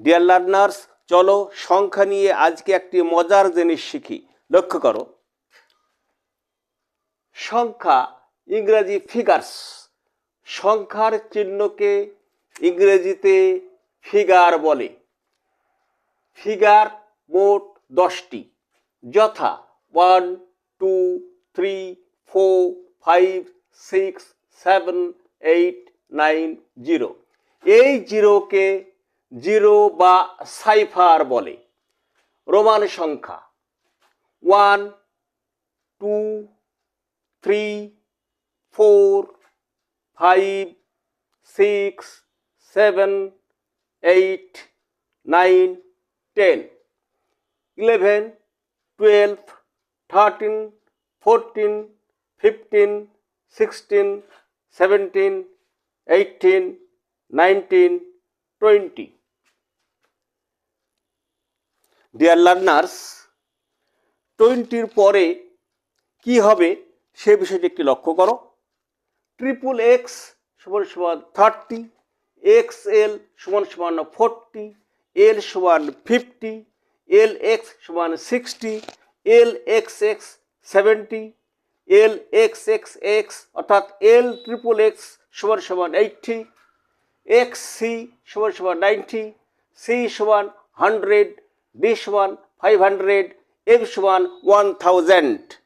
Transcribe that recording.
Dear learners, চলো সংখ্যা নিয়ে আজকে একটি মজার জিনিস শিখি। লক্ষ্য করো, সংখ্যা ইংরেজি ফিগার্স, সংখ্যার চিহ্নকে ইংরেজিতে ফিগার বলে। ফিগার মোট 10টি, যথা 1, 2, 3, 4, 5, 6, 7, 8, 9, 0। এই জিরোকে জিরো বা সাইফার বলে। রোমান সংখ্যা 1, 2, 3, 4, 5, 6, 7, 8, 9, 10, 11, 12, 13, 14, 15, 16, 17, 18, 19, 20। ডিয়ার লার্নার্স, 20-র পরে কি হবে সে বিষয়টি একটি লক্ষ্য করো। ট্রিপল এক্স সমান সমান 30, XL সমান সমান 40, L সমান 50, LX সমান 60, LXX 70, LXXX অর্থাৎ L ট্রিপল এক্স সমান সমান 80, XC সমান সমান 90, C সমান 100, D সমান 500, M সমান 1000।